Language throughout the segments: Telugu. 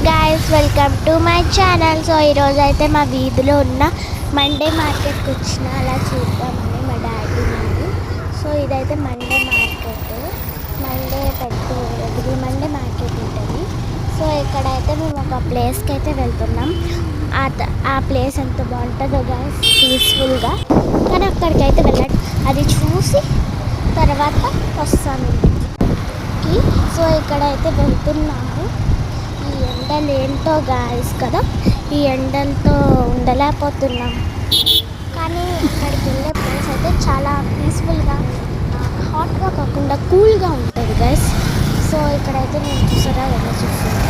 Guys, welcome to my channel. So ఈరోజు అయితే మా వీధిలో ఉన్న మండే మార్కెట్కి వచ్చిన అలా చూద్దామని మా డాడీ నుండి. సో ఇదైతే Monday market. Monday every Monday market ఉంటుంది. సో ఇక్కడైతే మేము ఒక ప్లేస్కి అయితే వెళ్తున్నాం. ఆ ప్లేస్ ఎంత బాగుంటుందో గాయ్స్, పీస్ఫుల్గా. కానీ అక్కడికి అయితే వెళ్ళండి, అది చూసి తర్వాత వస్తాము ఇంటికి. సో ఇక్కడైతే వెళ్తున్నాము. ఈ ఎండలు ఏంటో గాయస్ కదా, ఈ ఎండలతో ఉండలేకపోతున్నాం. కానీ అక్కడికి వెళ్ళే ప్లేస్ అయితే చాలా పీస్ఫుల్గా, హాట్గా కాకుండా కూల్గా ఉంటుంది గైస్. సో ఇక్కడైతే నేను చూసారా ఎలా చూస్తున్నాను.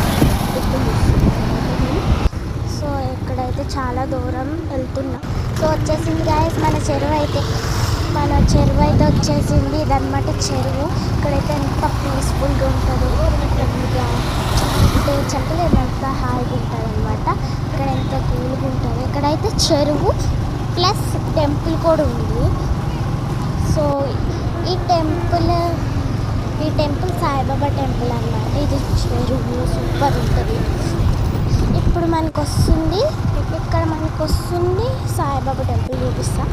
సో ఇక్కడైతే చాలా దూరం వెళ్తున్నాం. సో వచ్చేసింది గాయస్ మన చెరువు అయితే వచ్చేసింది. ఇదన్నమాట చెరువు. ఇక్కడైతే ఎంత పీస్ఫుల్గా ఉంటుందో, అంటే చెప్పలేదు, ఎంత హాయిగా ఉంటుంది అనమాట. ఇక్కడ ఎంత కూల్గా ఉంటుంది. ఇక్కడైతే చెరువు ప్లస్ టెంపుల్ కూడా ఉంది. సో ఈ టెంపుల్ సాయిబాబా టెంపుల్ అన్నమాట. ఇది చెరువు సూపర్ ఉంటుంది. ఇప్పుడు మనకు వస్తుంది సాయిబాబా టెంపుల్ చూపిస్తా.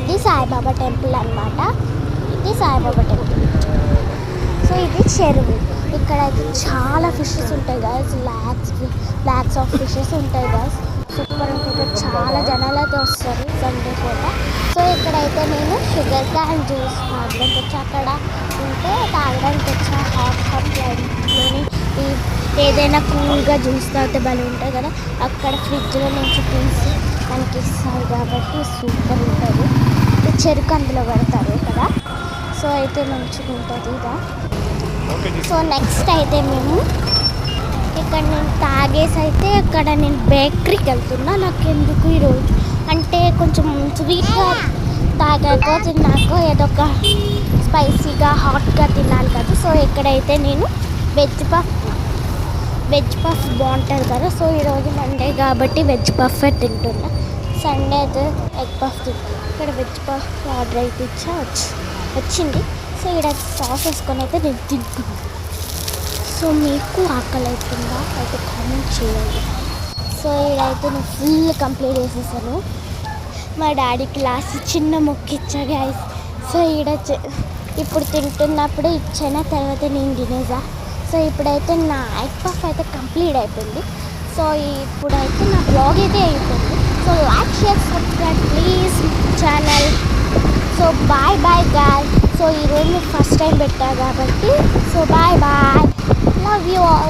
ఇది సాయిబాబా టెంపుల్ అన్నమాట. ఇది సాయిబాబా టెంపుల్. సో ఇది చెరువు. ఇక్కడైతే చాలా ఫిషెస్ ఉంటాయి గాయస్, ల్యాక్స్ ఆఫ్ ఫిషెస్ ఉంటాయి గాయస్. సూపర్ ఉంటుంది. చాలా జనాలు అయితే వస్తారు సండే పూట. సో ఇక్కడైతే నేను షుగర్ క్యాన్ జ్యూస్ తాగడానికి వచ్చా. అక్కడ ఉంటే తాగడానికి వచ్చా. హాట్ క్లైమేట్లోని ఏదైనా కూల్గా జ్యూస్ తాగితే భలే ఉంటాయి కదా. అక్కడ ఫ్రిడ్జ్లో నుంచి తీసి మనకి ఇస్తారు కాబట్టి సూపర్ ఉంటుంది. ఈ చెరుకు అందులో పెడతారు కదా. సో అయితే మంచిగా ఉంటుంది ఇదా. సో నెక్స్ట్ అయితే మేము ఇక్కడ నేను తాగేసి అయితే అక్కడ నేను బేకరీకి వెళ్తున్నా. నాకు ఎందుకు ఈరోజు అంటే కొంచెం స్వీట్గా తాగాకో తిన్నాకో ఏదో ఒక స్పైసీగా హాట్గా తినాలి కదా. సో ఇక్కడైతే నేను వెజ్ పఫ్ బాగుంటుంది కదా. సో ఈరోజు మండే కాబట్టి వెజ్ పఫ్ తింటున్నా. సండే అయితే ఎగ్ పఫ్ తింటున్నా. ఇక్కడ వెజ్ పఫ్ ఆర్డర్ అయితే వచ్చింది. సో ఇక్కడ సాస్ వేసుకొని అయితే నేను తింటున్నాను. సో మీకు ఆకలి అవుతుందా అయితే కామెంట్ చేయండి. సో ఇక్కడైతే నేను ఫుల్ కంప్లీట్ చేసేసాను. మా డాడీకి లాస్ట్ చిన్న మొక్క ఇచ్చా గాయస్. సో ఇప్పుడు తింటున్నప్పుడు ఇచ్చాను, తర్వాత నేను తినేసా. సో ఇప్పుడైతే నా ఎగ్ పఫ్ అయితే కంప్లీట్ అయిపోయింది. సో ఇప్పుడైతే నా బ్లాగ్ అయితే అయిపోయింది. So like, share, subscribe please channel. So bye guy. So ఈరోజు ఫస్ట్ టైం పెట్టా కాబట్టి so bye. Love you all.